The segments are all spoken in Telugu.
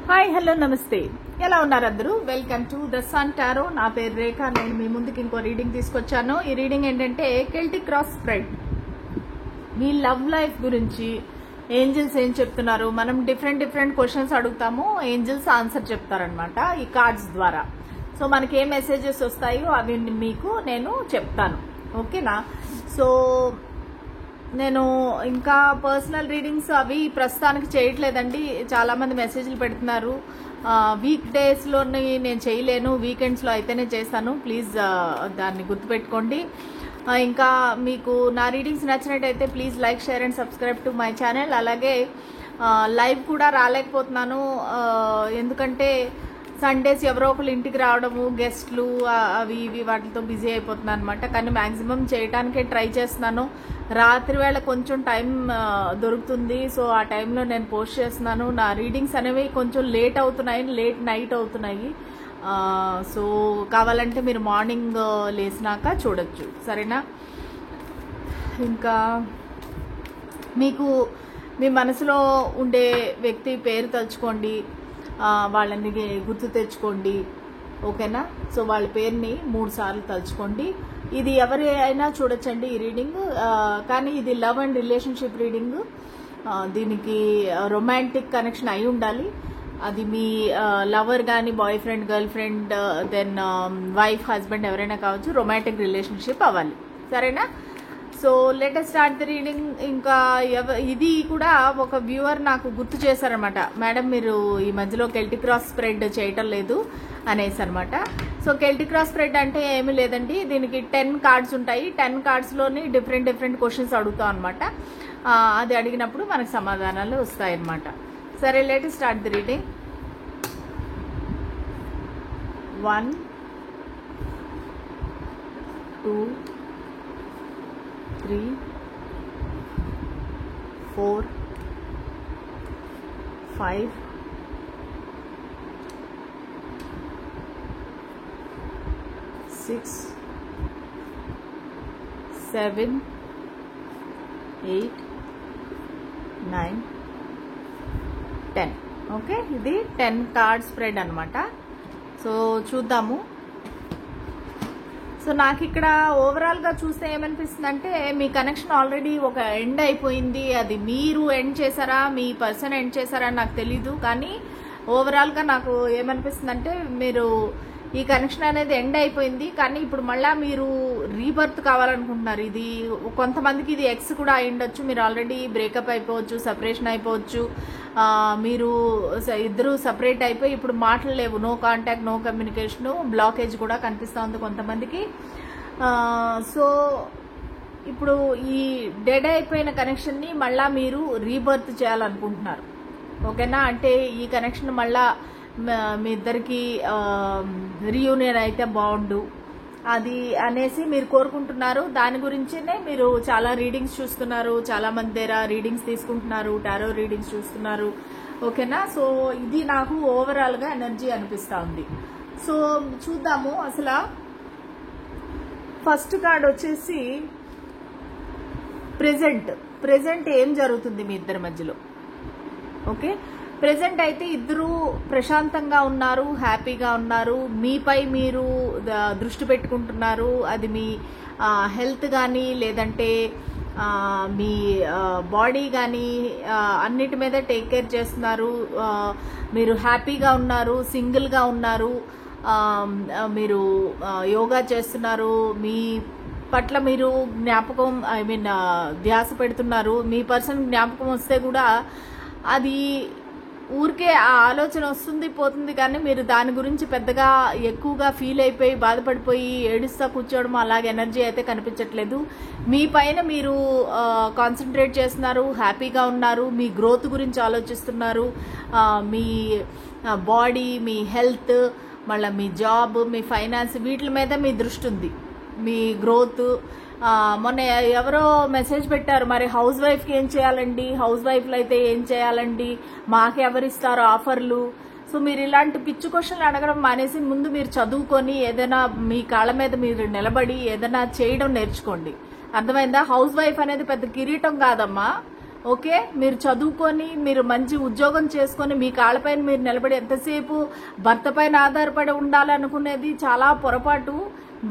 హాయ్ హలో నమస్తే ఎలా ఉన్నారు అందరూ welcome to the sun tarot నా పేరు రేఖ నేను మీ ముందుకి ఇంకో రీడింగ్ తీసుకొచ్చాను ఈ రీడింగ్ ఏంటంటే కెల్టిక్ క్రాస్ స్ప్రెడ్ మీ లవ్ లైఫ్ గురించి ఏంజల్స్ ఏం చెప్తున్నారు మనం డిఫరెంట్ క్వశ్చన్స్ అడుగుతాము ఏంజల్స్ ఆన్సర్ చెప్తారనమాట ఈ కార్డ్స్ ద్వారా సో మనకి ఏ మెసేజెస్ వస్తాయో అవి మీకు నేను చెప్తాను ఓకేనా సో నేను ఇంకా పర్సనల్ రీడింగ్స్ అవి ప్రస్తుతానికి చేయట్లేదండి చాలా మంది మెసేజ్లు పెడుతున్నారు వీక్ డేస్లోని నేను చేయలేను వీకెండ్స్లో అయితేనే చేస్తాను ప్లీజ్ దాన్ని గుర్తుపెట్టుకోండి ఇంకా మీకు నా రీడింగ్స్ నచ్చినట్టయితే please like share and subscribe to my channel అలాగే లైవ్ కూడా రాలేకపోతున్నాను ఎందుకంటే సండేస్ ఎవరో ఒకరు ఇంటికి రావడము గెస్ట్లు అవి ఇవి వాటితో బిజీ అయిపోతున్నాను అనమాట కానీ మ్యాక్సిమం చేయడానికే ట్రై చేస్తున్నాను రాత్రి వేళ కొంచెం టైం దొరుకుతుంది సో ఆ టైంలో నేను పోస్ట్ చేస్తున్నాను నా రీడింగ్స్ అనేవి కొంచెం లేట్ నైట్ అవుతున్నాయి సో కావాలంటే మీరు మార్నింగ్ లేసినాక చూడొచ్చు సరేనా ఇంకా మీకు మీ మనసులో ఉండే వ్యక్తి పేరు తలుచుకోండి వాళ్ళని గుర్తు తెచ్చుకోండి ఓకేనా సో వాళ్ళ పేరుని 3 సార్లు తలుచుకోండి ఇది ఎవరి అయినా చూడొచ్చండి ఈ రీడింగ్ కానీ ఇది లవ్ అండ్ రిలేషన్షిప్ రీడింగ్ దీనికి రొమాంటిక్ కనెక్షన్ అయి ఉండాలి అది మీ లవర్ కానీ boy friend girl friend then wife husband ఎవరైనా కావచ్చు రొమాంటిక్ రిలేషన్షిప్ అవ్వాలి సరేనా so latest start the reading ఇంకా ఇది కూడా ఒక వ్యూవర్ నాకు గుర్తు చేశారనమాట మేడం మీరు ఈ మధ్యలో కెల్టిక్ క్రాస్ స్ప్రెడ్ చేయటం లేదు అనేసి అనమాట సో కెల్టిక్ క్రాస్ స్ప్రెడ్ అంటే ఏమీ లేదండి దీనికి 10 కార్డ్స్ ఉంటాయి 10 కార్డ్స్లోని డిఫరెంట్ క్వశ్చన్స్ అడుగుతాం అనమాట అది అడిగినప్పుడు మనకు సమాధానాలు వస్తాయన్నమాట సరే latest start the reading 1 2 3 4 5 6 7 8 9 10 okay ఇది 10 కార్డ్ స్ప్రెడ్ అనమాట సో చూద్దాము సో నాకు ఇక్కడ ఓవరాల్గా చూస్తే ఏమనిపిస్తుంది అంటే మీ కనెక్షన్ ఆల్రెడీ ఒక ఎండ్ అయిపోయింది అది మీరు ఎండ్ చేశారా మీ పర్సన్ ఎండ్ చేశారా నాకు తెలీదు కానీ ఓవరాల్గా నాకు ఏమనిపిస్తుంది అంటే మీరు ఈ కనెక్షన్ అనేది ఎండ్ అయిపోయింది కానీ ఇప్పుడు మళ్ళీ మీరు రీబర్త్ కావాలనుకుంటున్నారు ఇది కొంతమందికి ఇది ఎక్స్ కూడా అయి ఉండొచ్చు మీరు ఆల్రెడీ బ్రేకప్ అయిపోవచ్చు సపరేషన్ అయిపోవచ్చు మీరు ఇద్దరు సపరేట్ అయిపోయి ఇప్పుడు మాటలు లేవు no contact no communication blockage కూడా కనిపిస్తూ ఉంది కొంతమందికి సో ఇప్పుడు ఈ డెడ్ అయిపోయిన కనెక్షన్ని మళ్ళీ మీరు రీబర్త్ చేయాలనుకుంటున్నారు ఓకేనా అంటే ఈ కనెక్షన్ మళ్ళా మీ ఇద్దరికి రీయూనియన్ అయితే బాగుండు అది అనేసి మీరు కోరుకుంటున్నారు దాని గురించినే మీరు చాలా రీడింగ్స్ చూస్తున్నారు చాలా మంది దగ్గర రీడింగ్స్ తీసుకుంటున్నారు టారో రీడింగ్స్ చూస్తున్నారు ఓకేనా సో ఇది నాకు ఓవరాల్గా ఎనర్జీ అనిపిస్తూ ఉంది సో చూద్దాము అసలు ఫస్ట్ కార్డ్ వచ్చేసి ప్రెజెంట్ ఏం జరుగుతుంది మీ ఇద్దరి మధ్యలో ఓకే ప్రెజెంట్ అయితే ఇద్దరు ప్రశాంతంగా ఉన్నారు హ్యాపీగా ఉన్నారు మీపై మీరు దృష్టి పెట్టుకుంటున్నారు అది మీ హెల్త్ కానీ లేదంటే మీ బాడీ కానీ అన్నిటి మీద టేక్ కేర్ చేస్తున్నారు మీరు హ్యాపీగా ఉన్నారు సింగిల్గా ఉన్నారు మీరు యోగా చేస్తున్నారు మీ పట్ల మీరు జ్ఞాపకం ధ్యాస పెడుతున్నారు మీ పర్సన్ జ్ఞాపకం వస్తే కూడా అది ఊరికే ఆ ఆలోచన వస్తుంది పోతుంది కానీ మీరు దాని గురించి పెద్దగా ఎక్కువగా ఫీల్ అయిపోయి బాధపడిపోయి ఏడుస్తా కూర్చోవడం అలాగే ఎనర్జీ అయితే కనిపించట్లేదు మీ పైన మీరు కాన్సన్ట్రేట్ చేస్తున్నారు హ్యాపీగా ఉన్నారు మీ గ్రోత్ గురించి ఆలోచిస్తున్నారు మీ బాడీ మీ హెల్త్ మళ్ళీ మీ జాబ్ మీ ఫైనాన్స్ వీటి మీద మీ దృష్టి ఉంది మీ గ్రోత్ మొన్న ఎవరో మెసేజ్ పెట్టారు మరి హౌస్ వైఫ్కి ఏం చేయాలండి హౌస్ వైఫ్లు అయితే ఏం చేయాలండి మాకెవరిస్తారు ఆఫర్లు సో మీరు ఇలాంటి పిచ్చి క్వశ్చన్లు అడగడం మానేసి ముందు మీరు చదువుకొని ఏదైనా మీ కాళ్ళ మీద మీరు నిలబడి ఏదైనా చేయడం నేర్చుకోండి అర్థమైందా హౌస్ వైఫ్ అనేది పెద్ద కిరీటం కాదమ్మా ఓకే, మీరు చదువుకొని మీరు మంచి ఉద్యోగం చేసుకొని మీ కాళ్ళపైన మీరు నిలబడి ఎంతసేపు భర్త పైన ఆధారపడి ఉండాలనుకునేది చాలా పొరపాటు.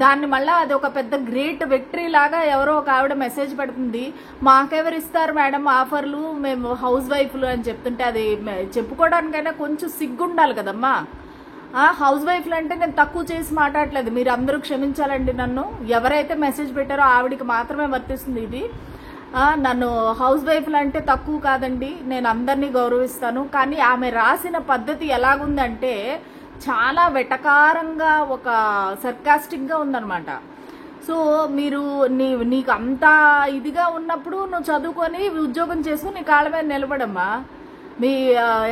దాన్ని మళ్ళీ అది ఒక పెద్ద గ్రేట్ విక్టరీ లాగా ఎవరో ఒక ఆవిడ మెసేజ్ పెడుతుంది, మాకెవరు ఇస్తారు మేడం ఆఫర్లు, మేము హౌస్ వైఫ్లు అని చెప్తుంటే అది చెప్పుకోవడానికైనా కొంచెం సిగ్గుండాలి కదమ్మా. హౌస్ వైఫ్లు అంటే నేను తక్కువ చేసి మాట్లాడలేదు, మీరు అందరూ క్షమించాలండి నన్ను. ఎవరైతే మెసేజ్ పెట్టారో ఆవిడికి మాత్రమే వర్తిస్తుంది ఇది. నన్ను హౌస్ వైఫ్లు అంటే తక్కువ కాదండి, నేను అందరినీ గౌరవిస్తాను. కానీ ఆమె రాసిన పద్ధతి ఎలాగుందంటే చాలా వెటకారంగా ఒక సర్కాస్టిక్గా ఉందన్నమాట. సో మీరు నీకు అంత ఇదిగా ఉన్నప్పుడు నువ్వు చదువుకొని ఉద్యోగం చేసుకుని నీ కాళ్ళ మీద నిలబడమ్మా. మీ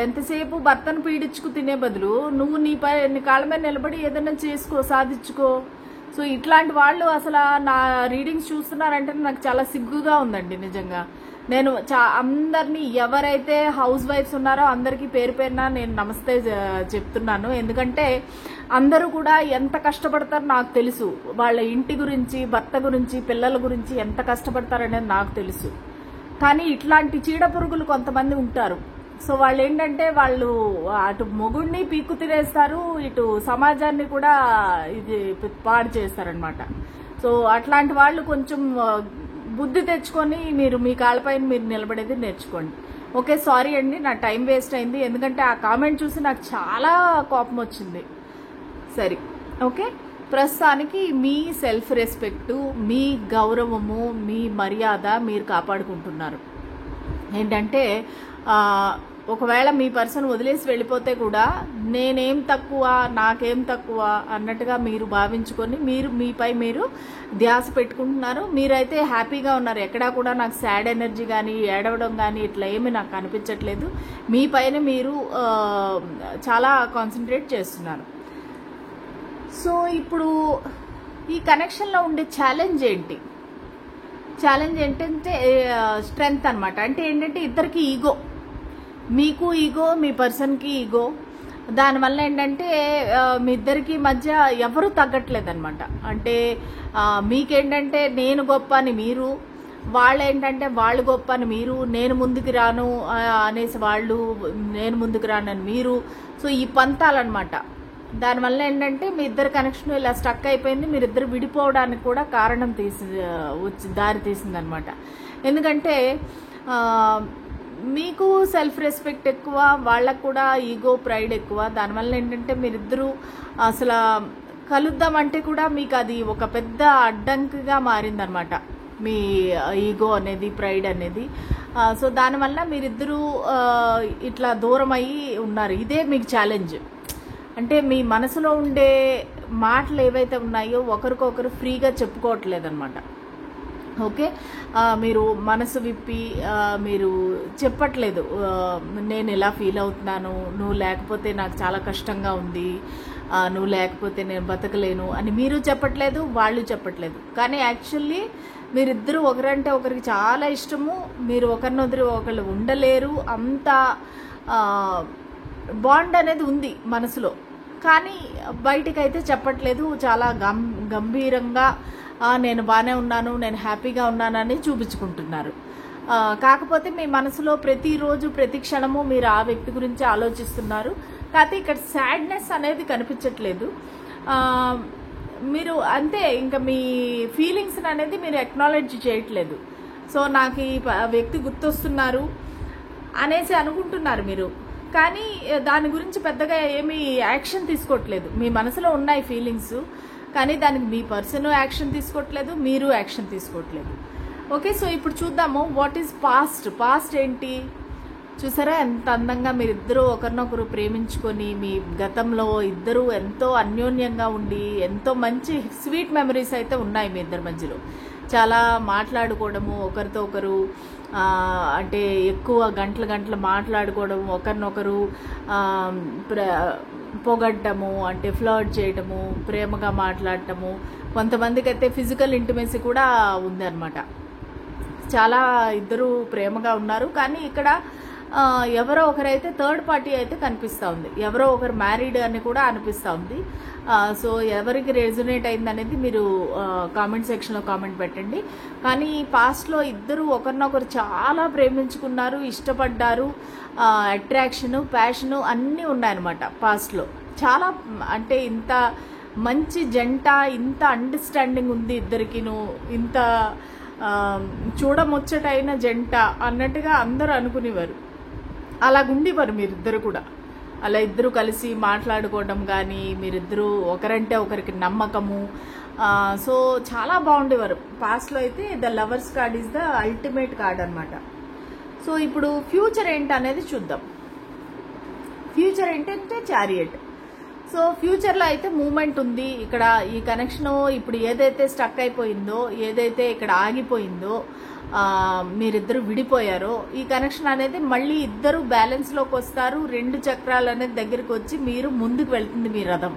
ఎంతసేపు భర్తను పీడించుకు తినే బదులు నువ్వు నీ కాళ్ళ మీద నిలబడి ఏదైనా చేసుకో, సాధించుకో. సో ఇట్లాంటి వాళ్ళు అసలు నా రీడింగ్స్ చూస్తున్నారంటే నాకు చాలా సిగ్గుగా ఉందండి నిజంగా. నేను అందరినీ ఎవరైతే హౌస్ వైఫ్స్ ఉన్నారో అందరికీ పేరు పేరున నేను నమస్తే చెప్తున్నాను. ఎందుకంటే అందరూ కూడా ఎంత కష్టపడతారో నాకు తెలుసు. వాళ్ళ ఇంటి గురించి, భర్త గురించి, పిల్లల గురించి ఎంత కష్టపడతారనేది నాకు తెలుసు. కానీ ఇట్లాంటి చీడ పురుగులు కొంతమంది ఉంటారు. సో వాళ్ళు ఏంటంటే వాళ్ళు అటు మొగుడిని పీక్కు తినేస్తారు, ఇటు సమాజాన్ని కూడా ఇది పాడు చేస్తారనమాట. సో అట్లాంటి వాళ్ళు కొంచెం బుద్ధి తెచ్చుకొని మీరు మీ కాళ్ళపైన మీరు నిలబడేది నేర్చుకోండి. ఓకే, సారీ అండి, నా టైం వేస్ట్ అయింది. ఎందుకంటే ఆ కామెంట్ చూసి నాకు చాలా కోపం వచ్చింది. సరే, ఓకే, ప్రస్తుతానికి మీ సెల్ఫ్ రెస్పెక్టు, మీ గౌరవము, మీ మర్యాద మీరు కాపాడుకుంటున్నారు. ఏంటంటే ఒకవేళ మీ పర్సన్ వదిలేసి వెళ్ళిపోతే కూడా నేనేం తక్కువ, నాకేం తక్కువ అన్నట్టుగా మీరు భావించుకొని మీరు మీపై మీరు ధ్యాస పెట్టుకుంటున్నారు. మీరైతే హ్యాపీగా ఉన్నారు. ఎక్కడా కూడా నాకు సాడ్ ఎనర్జీ కానీ ఏడవడం కానీ ఇట్లా ఏమీ నాకు అనిపించట్లేదు. మీ పైన మీరు చాలా కాన్సన్ట్రేట్ చేస్తున్నారు. సో ఇప్పుడు ఈ కనెక్షన్లో ఉండే ఛాలెంజ్ ఏంటి? ఛాలెంజ్ ఏంటంటే స్ట్రెంగ్త్ అనమాట. అంటే ఏంటంటే ఇద్దరికి ఈగో, మీకు ఈగో, మీ పర్సన్కి ఈగో. దానివల్ల ఏంటంటే మీ ఇద్దరికి మధ్య ఎవరు తగ్గట్లేదు అనమాట. అంటే మీకేంటంటే నేను గొప్ప అని మీరు, వాళ్ళు ఏంటంటే వాళ్ళు గొప్ప అని మీరు, నేను ముందుకు రాను అనేసి వాళ్ళు, నేను ముందుకు రాను అని మీరు. సో ఈ పంతాలన్నమాట. దానివల్ల ఏంటంటే మీ ఇద్దరు కనెక్షన్ ఇలా స్టక్ అయిపోయింది. మీరిద్దరు విడిపోవడానికి కూడా కారణం దారి తీసింది అనమాట. ఎందుకంటే మీకు సెల్ఫ్ రెస్పెక్ట్ ఎక్కువ, వాళ్ళకు కూడా ఈగో, ప్రైడ్ ఎక్కువ. దానివల్ల ఏంటంటే మీరిద్దరూ అసలు కలుద్దామంటే కూడా మీకు అది ఒక పెద్ద అడ్డంకిగా మారిందనమాట, మీ ఈగో అనేది, ప్రైడ్ అనేది. సో దానివల్ల మీరిద్దరూ ఇట్లా దూరం అయ్యి ఉన్నారు. ఇదే మీకు ఛాలెంజ్. అంటే మీ మనసులో ఉండే మాటలు ఏవైతే ఉన్నాయో ఒకరికొకరు ఫ్రీగా చెప్పుకోవట్లేదు అనమాట. ఓకే, మీరు మనసు విప్పి మీరు చెప్పట్లేదు, నేను ఎలా ఫీల్ అవుతున్నాను, నువ్వు లేకపోతే నాకు చాలా కష్టంగా ఉంది, నువ్వు లేకపోతే నేను బతకలేను అని మీరు చెప్పట్లేదు, వాళ్ళు చెప్పట్లేదు. కానీ యాక్చువల్లీ మీరిద్దరూ ఒకరంటే ఒకరికి చాలా ఇష్టము. మీరు ఒకరిని వదిలి ఒకళ్ళు ఉండలేరు. అంత బాండ్ అనేది ఉంది మనసులో. కానీ బయటికైతే చెప్పట్లేదు. చాలా గంభీరంగా నేను బాగానే ఉన్నాను, నేను హ్యాపీగా ఉన్నానని చూపించుకుంటున్నారు. కాకపోతే మీ మనసులో ప్రతిరోజు, ప్రతి క్షణము మీరు ఆ వ్యక్తి గురించి ఆలోచిస్తున్నారు. కాకపోతే ఇక్కడ సాడ్నెస్ అనేది కనిపించట్లేదు. మీరు అంతే, ఇంకా మీ ఫీలింగ్స్ అనేది మీరు అక్నాలెడ్జ్ చేయట్లేదు. సో నాకు ఈ వ్యక్తి గుర్తొస్తున్నారు అనేసి అనుకుంటున్నారు మీరు. కానీ దాని గురించి పెద్దగా ఏమీ యాక్షన్ తీసుకోవట్లేదు. మీ మనసులో ఉన్నాయి ఫీలింగ్స్, కానీ దానికి మీ పర్సన్ యాక్షన్ తీసుకోవట్లేదు, మీరు యాక్షన్ తీసుకోవట్లేదు. ఓకే, సో ఇప్పుడు చూద్దాము వాట్ ఈజ్ పాస్ట్. పాస్ట్ ఏంటి చూసారా? ఎంత అందంగా మీరిద్దరూ ఒకరినొకరు ప్రేమించుకొని మీ గతంలో ఇద్దరూ ఎంతో అన్యోన్యంగా ఉండి ఎంతో మంచి స్వీట్ మెమరీస్ అయితే ఉన్నాయి మీ ఇద్దరి మధ్యలో. చాలా మాట్లాడుకోవడము, ఒకరితో ఒకరు అంటే ఎక్కువ గంటలు మాట్లాడుకోవడం, ఒకరినొకరు పొగడ్డము, అంటే ఫ్లర్ట్ చేయడము, ప్రేమగా మాట్లాడటము. కొంతమందికి అయితే ఫిజికల్ ఇంటిమేసీ కూడా ఉందన్నమాట. చాలా ఇద్దరు ప్రేమగా ఉన్నారు. కానీ ఇక్కడ ఎవరో ఒకరైతే థర్డ్ పార్టీ అయితే కనిపిస్తూ ఉంది, ఎవరో ఒకరు మ్యారీడ్ అని కూడా అనిపిస్తూ ఉంది. సో ఎవరికి రెజొనేట్ అయింది అనేది మీరు కామెంట్ సెక్షన్లో కామెంట్ పెట్టండి. కానీ పాస్ట్లో ఇద్దరు ఒకరినొకరు చాలా ప్రేమించుకున్నారు, ఇష్టపడ్డారు, అట్రాక్షను, ప్యాషను అన్నీ ఉన్నాయన్నమాట పాస్ట్లో. చాలా అంటే ఇంత మంచి జంట, ఇంత అండర్స్టాండింగ్ ఉంది ఇద్దరికిను, ఇంత చూడముచ్చటైన జంట అన్నట్టుగా అందరూ అనుకునేవారు. అలాగుండేవారు మీరిద్దరు కూడా. అలా ఇద్దరు కలిసి మాట్లాడుకోవడం కానీ, మీరిద్దరూ ఒకరంటే ఒకరికి నమ్మకము, సో చాలా బాగుండేవారు. పాస్ట్లో అయితే the lovers card is the ultimate card అనమాట. సో ఇప్పుడు ఫ్యూచర్ ఏంటి అనేది చూద్దాం. ఫ్యూచర్ ఏంటంటే చారియట్. సో ఫ్యూచర్లో అయితే మూమెంట్ ఉంది ఇక్కడ. ఈ కనెక్షన్ ఇప్పుడు ఏదైతే స్టక్ అయిపోయిందో, ఏదైతే ఇక్కడ ఆగిపోయిందో, మీరిద్దరు విడిపోయారో, ఈ కనెక్షన్ అనేది మళ్ళీ ఇద్దరు బ్యాలెన్స్లోకి వస్తారు. 2 చక్రాలు అనేది దగ్గరికి వచ్చి మీరు ముందుకు వెళ్తుంది మీ రథం.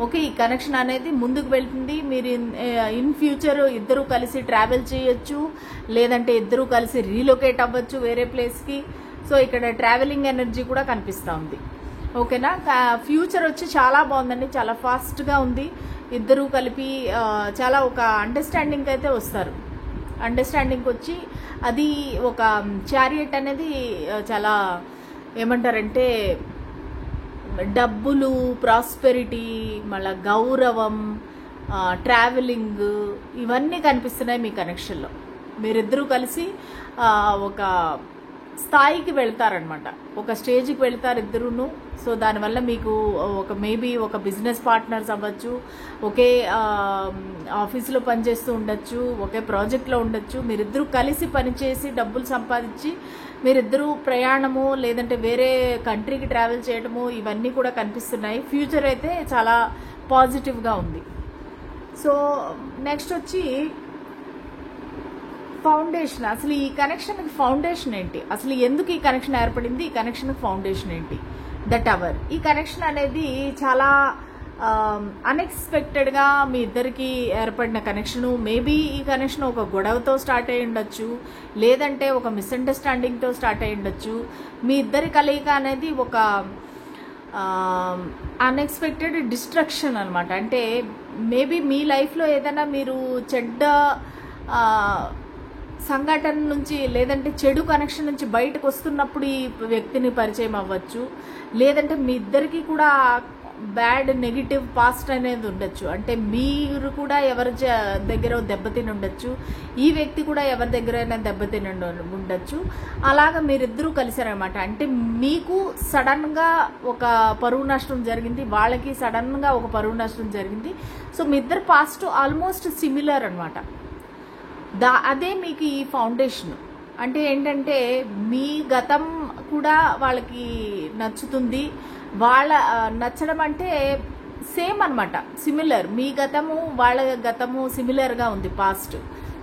ఓకే, ఈ కనెక్షన్ అనేది ముందుకు వెళ్తుంది. మీరు ఇన్ ఫ్యూచర్ ఇద్దరు కలిసి ట్రావెల్ చేయొచ్చు, లేదంటే ఇద్దరు కలిసి రీలొకేట్ అవ్వచ్చు వేరే ప్లేస్కి. సో ఇక్కడ ట్రావెలింగ్ ఎనర్జీ కూడా కనిపిస్తూ ఉంది. ఓకేనా, ఫ్యూచర్ వచ్చి చాలా బాగుందండి, చాలా ఫాస్ట్గా ఉంది. ఇద్దరూ కలిపి చాలా ఒక అండర్స్టాండింగ్ అయితే వస్తారు. అండర్స్టాండింగ్కి వచ్చి అది ఒక చారియట్ అనేది చాలా ఏమంటారంటే డబ్బులు, ప్రాస్పెరిటీ, మళ్ళీ గౌరవం, ట్రావెలింగ్, ఇవన్నీ కనిపిస్తున్నాయి మీ కనెక్షన్లో. మీరిద్దరూ కలిసి ఒక స్థాయికి వెళ్తారనమాట, ఒక స్టేజ్కి వెళ్తారు ఇద్దరును. సో దానివల్ల మీకు ఒక మేబీ ఒక బిజినెస్ పార్ట్నర్స్ అవ్వచ్చు, ఒకే ఆఫీసులో పనిచేస్తూ ఉండొచ్చు, ఒకే ప్రాజెక్ట్లో ఉండొచ్చు. మీరిద్దరూ కలిసి పనిచేసి డబ్బులు సంపాదించి మీరిద్దరూ ప్రయాణము, లేదంటే వేరే కంట్రీకి ట్రావెల్ చేయడము, ఇవన్నీ కూడా కనిపిస్తున్నాయి. ఫ్యూచర్ అయితే చాలా పాజిటివ్గా ఉంది. సో నెక్స్ట్ వచ్చి ఫౌండేషన్. అసలు ఈ కనెక్షన్కి ఫౌండేషన్ ఏంటి, అసలు ఎందుకు ఈ కనెక్షన్ ఏర్పడింది, ఈ కనెక్షన్కి ఫౌండేషన్ ఏంటి? The tower. ఈ కనెక్షన్ అనేది చాలా అన్ఎక్స్పెక్టెడ్గా మీ ఇద్దరికి ఏర్పడిన కనెక్షను. మేబీ ఈ కనెక్షన్ ఒక గొడవతో స్టార్ట్ అయ్యి ఉండొచ్చు, లేదంటే ఒక మిస్అండర్స్టాండింగ్తో స్టార్ట్ అయ్యి ఉండొచ్చు. మీ ఇద్దరి కలయిక అనేది ఒక అన్ఎక్స్పెక్టెడ్ డిస్ట్రక్షన్ అనమాట. అంటే మేబీ మీ లైఫ్లో ఏదైనా మీరు చెడ్డ సంఘటన నుంచి, లేదంటే చెడు కనెక్షన్ నుంచి బయటకు వస్తున్నప్పుడు ఈ వ్యక్తిని పరిచయం అవ్వచ్చు, లేదంటే మీ ఇద్దరికి కూడా బ్యాడ్ నెగిటివ్ పాస్ట్ అనేది ఉండొచ్చు. అంటే మీరు కూడా ఎవరి దగ్గర దెబ్బతిని ఉండొచ్చు, ఈ వ్యక్తి కూడా ఎవరి దగ్గరైనా దెబ్బతిని ఉండొచ్చు. అలాగా మీరిద్దరూ కలిసారనమాట. అంటే మీకు సడన్గా ఒక పరువు నష్టం జరిగింది, వాళ్ళకి సడన్గా ఒక పరువు నష్టం జరిగింది. సో మీ ఇద్దరు పాస్ట్ ఆల్మోస్ట్ సిమిలర్ అనమాట. అదే మీకు ఈ ఫౌండేషన్. అంటే ఏంటంటే మీ గతం కూడా వాళ్ళకి నచ్చుతుంది. వాళ్ళ నచ్చడం అంటే సేమ్ అనమాట, సిమిలర్. మీ గతము వాళ్ళ గతము సిమిలర్గా ఉంది పాస్ట్.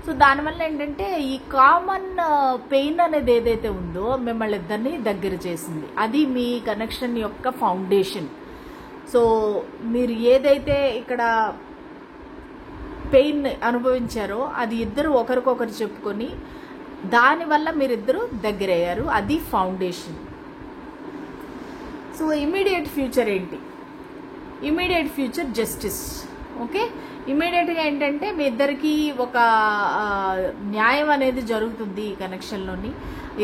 సో దానివల్ల ఏంటంటే ఈ కామన్ పెయిన్ అనేది ఏదైతే ఉందో మిమ్మల్ని ఇద్దరిని దగ్గర చేసింది. అది మీ కనెక్షన్ యొక్క ఫౌండేషన్. సో మీరు ఏదైతే ఇక్కడ పెయిన్ అనుభవించారో అది ఇద్దరు ఒకరికొకరు చెప్పుకొని దానివల్ల మీరిద్దరూ దగ్గరయ్యారు. అది ఫౌండేషన్. సో ఇమీడియట్ ఫ్యూచర్ ఏంటి? Immediate future justice. ఓకే, ఇమీడియట్గా ఏంటంటే మీ ఇద్దరికి ఒక న్యాయం అనేది జరుగుతుంది ఈ కనెక్షన్లోని.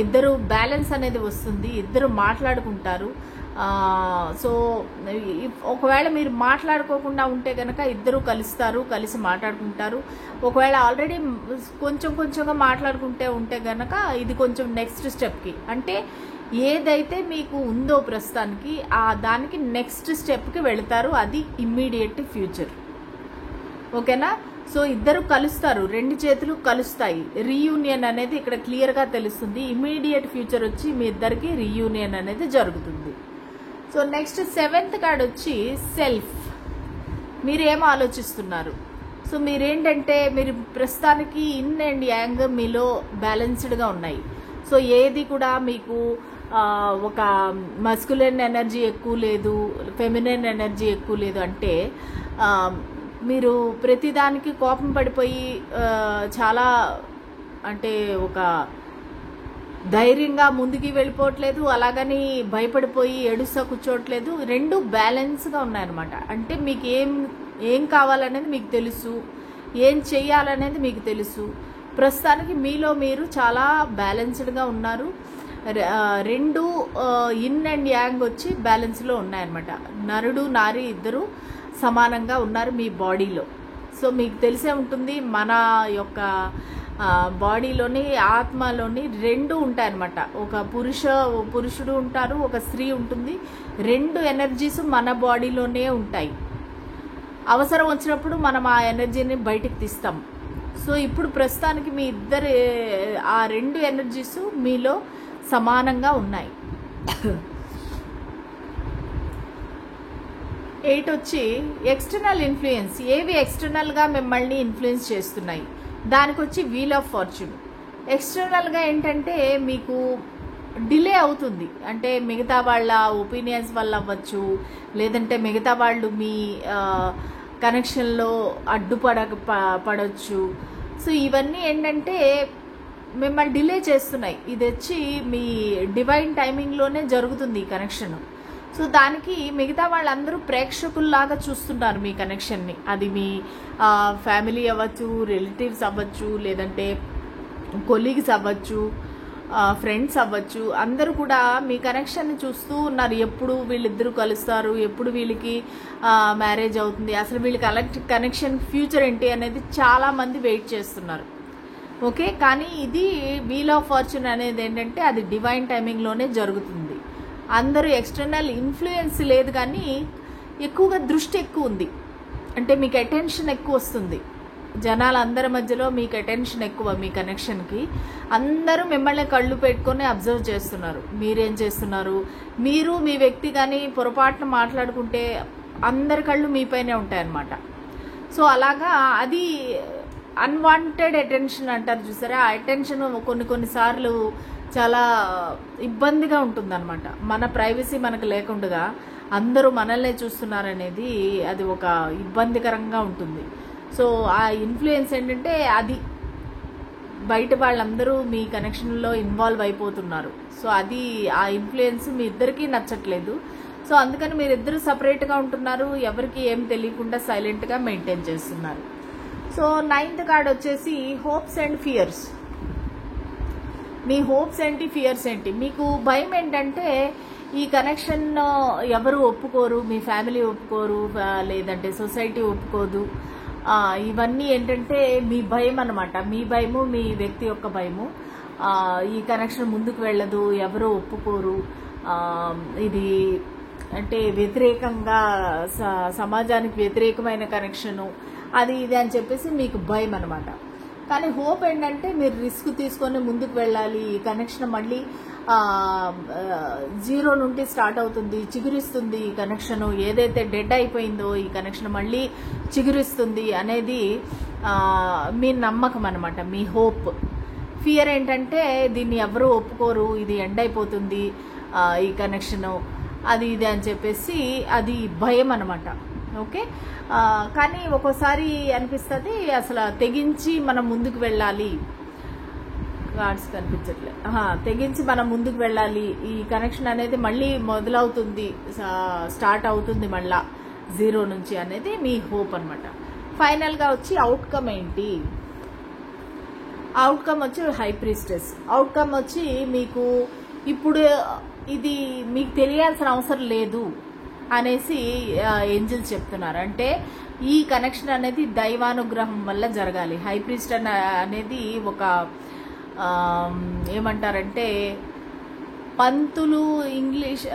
ఇద్దరు బ్యాలెన్స్ అనేది వస్తుంది, ఇద్దరు మాట్లాడుకుంటారు. సో ఒకవేళ మీరు మాట్లాడుకోకుండా ఉంటే కనుక ఇద్దరు కలుస్తారు, కలిసి మాట్లాడుకుంటారు. ఒకవేళ ఆల్రెడీ కొంచెంగా మాట్లాడుకుంటే ఉంటే కనుక ఇది కొంచెం నెక్స్ట్ స్టెప్కి, అంటే ఏదైతే మీకు ఉందో ప్రస్తుతానికి దానికి నెక్స్ట్ స్టెప్కి వెళతారు. అది ఇమ్మీడియట్ ఫ్యూచర్. ఓకేనా? సో ఇద్దరు కలుస్తారు, 2 చేతులు కలుస్తాయి. రీయూనియన్ అనేది ఇక్కడ క్లియర్గా తెలుస్తుంది. ఇమ్మీడియట్ ఫ్యూచర్ వచ్చి మీ ఇద్దరికి రీయూనియన్ అనేది జరుగుతుంది. సో నెక్స్ట్ 7th కార్డ్ వచ్చి సెల్ఫ్. మీరేం ఆలోచిస్తున్నారు? సో మీరేంటంటే మీరు ప్రస్తుతానికి ఇన్ అండ్ యాంగ్ మీలో బ్యాలెన్స్డ్గా ఉన్నాయి. సో ఏది కూడా మీకు ఒక మస్కులిన్ ఎనర్జీ ఎక్కువ లేదు, ఫెమినిన్ ఎనర్జీ ఎక్కువ లేదు. అంటే మీరు ప్రతిదానికి కోపం పడిపోయి చాలా అంటే ఒక ధైర్యంగా ముందుకి వెళ్ళిపోవట్లేదు, అలాగని భయపడిపోయి ఏడుస్తా కూర్చోవట్లేదు. రెండు బ్యాలెన్స్గా ఉన్నాయన్నమాట. అంటే మీకు ఏం కావాలనేది మీకు తెలుసు, ఏం చెయ్యాలనేది మీకు తెలుసు. ప్రస్తుతానికి మీలో మీరు చాలా బ్యాలెన్స్డ్గా ఉన్నారు. రెండు ఇన్ అండ్ యాంగ్ వచ్చి బ్యాలెన్స్లో ఉన్నాయన్నమాట. నరుడు నారి ఇద్దరు సమానంగా ఉన్నారు మీ బాడీలో. సో మీకు తెలిసే ఉంటుంది, మన యొక్క బాడీలోని ఆత్మలోని రెండు ఉంటాయన్నమాట. ఒక పురుషుడు ఉంటారు, ఒక స్త్రీ ఉంటుంది. రెండు ఎనర్జీస్ మన బాడీలోనే ఉంటాయి. అవసరం వచ్చినప్పుడు మనం ఆ ఎనర్జీని బయటికి తీస్తాం. సో ఇప్పుడు ప్రస్తుతానికి మీ ఇద్దరు ఆ రెండు ఎనర్జీస్ మీలో సమానంగా ఉన్నాయి. 8 వచ్చి ఎక్స్టర్నల్ ఇన్ఫ్లుయెన్స్. ఏవి ఎక్స్టర్నల్గా మిమ్మల్ని ఇన్ఫ్లుయెన్స్ చేస్తున్నాయి? దానికి వచ్చి వీల్ ఆఫ్ ఫార్చ్యూన్. ఎక్స్టర్నల్గా ఏంటంటే మీకు డిలే అవుతుంది. అంటే మిగతా వాళ్ళ ఒపీనియన్స్ వల్ల అవ్వచ్చు, లేదంటే మిగతా వాళ్ళు మీ కనెక్షన్లో పడవచ్చు. సో ఇవన్నీ ఏంటంటే మిమ్మల్ని డిలే చేస్తున్నాయి. ఇది వచ్చి మీ డివైన్ టైమింగ్లోనే జరుగుతుంది ఈ కనెక్షన్. సో దానికి మిగతా వాళ్ళందరూ ప్రేక్షకుల్లాగా చూస్తున్నారు మీ కనెక్షన్ని. అది మీ ఫ్యామిలీ అవ్వచ్చు, రిలేటివ్స్ అవ్వచ్చు, లేదంటే కొలీగ్స్ అవ్వచ్చు, ఫ్రెండ్స్ అవ్వచ్చు. అందరూ కూడా మీ కనెక్షన్ని చూస్తూ ఉన్నారు. ఎప్పుడు వీళ్ళిద్దరూ కలుస్తారు, ఎప్పుడు వీళ్ళకి మ్యారేజ్ అవుతుంది, అసలు వీళ్ళకి కనెక్షన్ ఫ్యూచర్ ఏంటి అనేది చాలామంది వెయిట్ చేస్తున్నారు. ఓకే, కానీ ఇది వీల్ ఆఫ్ ఫార్చ్యూన్ అనేది ఏంటంటే అది డివైన్ టైమింగ్లోనే జరుగుతుంది. అందరూ ఎక్స్టర్నల్ ఇన్ఫ్లుయెన్స్ లేదు, కానీ ఎక్కువగా దృష్టి ఎక్కువ ఉంది. అంటే మీకు అటెన్షన్ ఎక్కువ వస్తుంది. జనాలందరి మధ్యలో మీకు అటెన్షన్ ఎక్కువ. మీ కనెక్షన్కి అందరూ మిమ్మల్ని కళ్ళు పెట్టుకొని అబ్జర్వ్ చేస్తున్నారు. మీరేం చేస్తున్నారు, మీరు మీ వ్యక్తి కానీ పొరపాటున మాట్లాడుకుంటే అందరి కళ్ళు మీపైనే ఉంటాయన్నమాట. సో అలాగా అది అన్వాంటెడ్ అటెన్షన్ అంటారు చూసారా. ఆ అటెన్షన్ కొన్నిసార్లు చాలా ఇబ్బందిగా ఉంటుందన్నమాట. మన ప్రైవసీ మనకు లేకుండా అందరూ మనల్నే చూస్తున్నారనేది అది ఒక ఇబ్బందికరంగా ఉంటుంది. సో ఆ ఇన్ఫ్లుయెన్స్ ఏంటంటే అది బయట వాళ్ళందరూ మీ కనెక్షన్లో ఇన్వాల్వ్ అయిపోతున్నారు. సో అది ఆ ఇన్ఫ్లుయెన్స్ మీ ఇద్దరికీ నచ్చట్లేదు. సో అందుకని మీరిద్దరూ సపరేట్గా ఉంటున్నారు. ఎవరికి ఏం తెలియకుండా సైలెంట్గా మెయింటైన్ చేస్తున్నారు. సో 9th కార్డ్ వచ్చేసి hopes and fears. Me hopes ఏంటి, ఫియర్స్ ఏంటి? మీకు భయం ఏంటంటే ఈ కనెక్షన్ ఎవరు ఒప్పుకోరు, మీ ఫ్యామిలీ ఒప్పుకోరు, లేదంటే సొసైటీ ఒప్పుకోదు. ఇవన్నీ ఏంటంటే మీ భయం అన్నమాట. మీ భయము, మీ వ్యక్తి యొక్క భయము. ఈ కనెక్షన్ ముందుకు వెళ్ళదు, ఎవరు ఒప్పుకోరు, ఇది అంటే వ్యతిరేకంగా సమాజానికి వ్యతిరేకమైన కనెక్షను, అది ఇది అని చెప్పేసి మీకు భయం అన్నమాట. కానీ హోప్ ఏంటంటే మీరు రిస్క్ తీసుకొని ముందుకు వెళ్ళాలి. ఈ కనెక్షన్ మళ్ళీ 0 నుండి స్టార్ట్ అవుతుంది, చిగురిస్తుంది. ఈ కనెక్షన్ ఏదైతే డెడ్ అయిపోయిందో ఈ కనెక్షన్ మళ్ళీ చిగురిస్తుంది అనేది మీ నమ్మకం అన్నమాట, మీ హోప్. ఫియర్ ఏంటంటే దీన్ని ఎవరు ఒప్పుకోరు, ఇది ఎండ్ అయిపోతుంది ఈ కనెక్షను, అది ఇది అని చెప్పేసి అది భయం అన్నమాట. ఓకే, కానీ ఒక్కోసారి అనిపిస్తుంది అసలు తెగించి మనం ముందుకు వెళ్ళాలి. కార్డ్స్ కనిపించట్లే. తెగించి మనం ముందుకు వెళ్ళాలి. ఈ కనెక్షన్ అనేది మళ్ళీ మొదలవుతుంది, స్టార్ట్ అవుతుంది మళ్ళా 0 నుంచి అనేది మీ హోప్ అనమాట. ఫైనల్గా వచ్చి అవుట్కమ్ ఏంటి? అవుట్కమ్ వచ్చి హై ప్రీస్టెస్. అవుట్కమ్ వచ్చి మీకు ఇప్పుడు ఇది మీకు తెలియాల్సిన అవసరం లేదు అనేసి ఏంజల్స్ చెప్తున్నారు. అంటే ఈ కనెక్షన్ అనేది దైవానుగ్రహం వల్ల జరగాలి. హై ప్రీస్ట్ అనేది ఒక ఏమంటారంటే పంతులు, ఇంగ్లీష్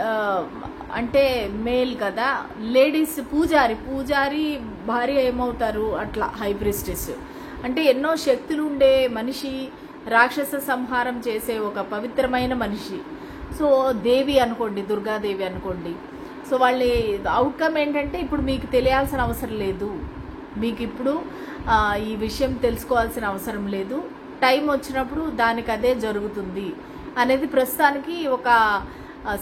అంటే మేల్ కదా, లేడీస్ పూజారి భార్య ఏమవుతారు అట్లా. హై ప్రీస్టెస్ అంటే ఎన్నో శక్తులు ఉండే మనిషి, రాక్షస సంహారం చేసే ఒక పవిత్రమైన మనిషి. సో దేవి అనుకోండి, దుర్గాదేవి అనుకోండి. సో వాళ్ళ అవుట్కమ్ ఏంటంటే ఇప్పుడు మీకు తెలియాల్సిన అవసరం లేదు, మీకు ఇప్పుడు ఈ విషయం తెలుసుకోవాల్సిన అవసరం లేదు, టైం వచ్చినప్పుడు దానికి అదే జరుగుతుంది అనేది ప్రస్తుతానికి ఒక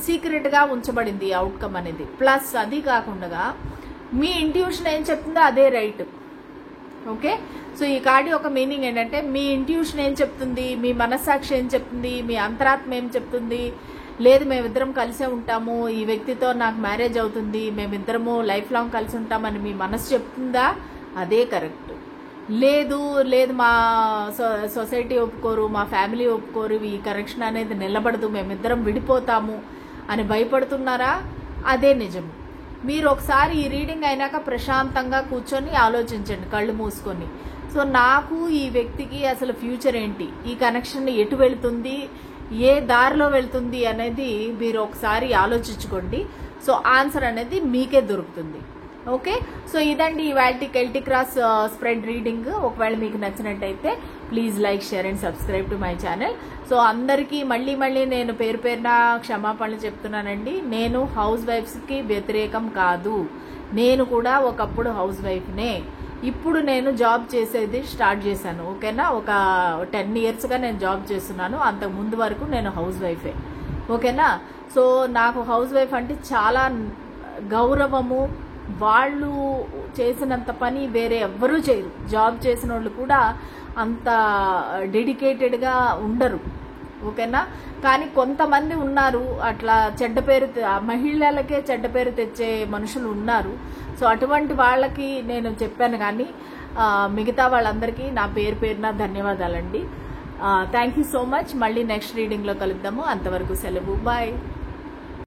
సీక్రెట్గా ఉంచబడింది అవుట్కమ్ అనేది. ప్లస్ అది కాకుండా మీ ఇంట్యూషన్ ఏం చెప్తుందో అదే రైట్. ఓకే, సో ఈ కార్డు యొక్క మీనింగ్ ఏంటంటే మీ ఇంట్యూషన్ ఏం చెప్తుంది, మీ మనస్సాక్షి ఏం చెప్తుంది, మీ అంతరాత్మ ఏం చెప్తుంది, లేదు మేమిద్దరం కలిసే ఉంటాము, ఈ వ్యక్తితో నాకు మ్యారేజ్ అవుతుంది, మేమిద్దరము లైఫ్ లాంగ్ కలిసి ఉంటామని మీ మనసు చెప్తుందా, అదే కరెక్ట్. లేదు లేదు మా సొసైటీ ఒప్పుకోరు, మా ఫ్యామిలీ ఒప్పుకోరు, ఈ కరెక్షన్ అనేది నిలబడదు, మేమిద్దరం విడిపోతాము అని భయపడుతున్నారా, అదే నిజం. మీరు ఒకసారి ఈ రీడింగ్ అయినాక ప్రశాంతంగా కూర్చొని ఆలోచించండి కళ్ళు మూసుకొని. సో నాకు ఈ వ్యక్తికి అసలు ఫ్యూచర్ ఏంటి, ఈ కనెక్షన్ ఎటు వెళుతుంది, ఏ దారిలో వెళ్తుంది అనేది మీరు ఒకసారి ఆలోచించుకోండి. సో ఆన్సర్ అనేది మీకే దొరుకుతుంది. ఓకే, సో ఇదండి ఇవాల్టి కెల్టిక్ క్రాస్ స్ప్రెడ్ రీడింగ్. ఒకవేళ మీకు నచ్చినట్టయితే please like, share and subscribe to my channel. So అందరికీ మళ్ళీ నేను పేరు పేరున క్షమాపణలు చెప్తున్నానండి. నేను హౌస్ వైఫ్స్కి వ్యతిరేకం కాదు, నేను కూడా ఒకప్పుడు హౌస్ వైఫ్నే. ఇప్పుడు నేను జాబ్ చేసేది స్టార్ట్ చేశాను. ఓకేనా, ఒక 10 yearsగా నేను జాబ్ చేస్తున్నాను. అంతకు ముందు వరకు నేను హౌస్ వైఫే. ఓకేనా, సో నాకు హౌస్ వైఫ్ అంటే చాలా గౌరవము. వాళ్ళు చేసినంత పని వేరే ఎవ్వరూ చేయరు. జాబ్ చేసిన వాళ్ళు కూడా అంత డెడికేటెడ్గా ఉండరు. ఓకేనా, కానీ కొంతమంది ఉన్నారు అట్లా చెడ్డ పేరు, మహిళలకే చెడ్డ పేరు తెచ్చే మనుషులు ఉన్నారు. సో అటువంటి వాళ్ళకి నేను చెప్పాను, కానీ మిగతా వాళ్ళందరికీ నా పేరు పేరున ధన్యవాదాలండి. Thank you so much. మళ్ళీ నెక్స్ట్ రీడింగ్లో కలుద్దాము. అంతవరకు సెలవు, బాయ్.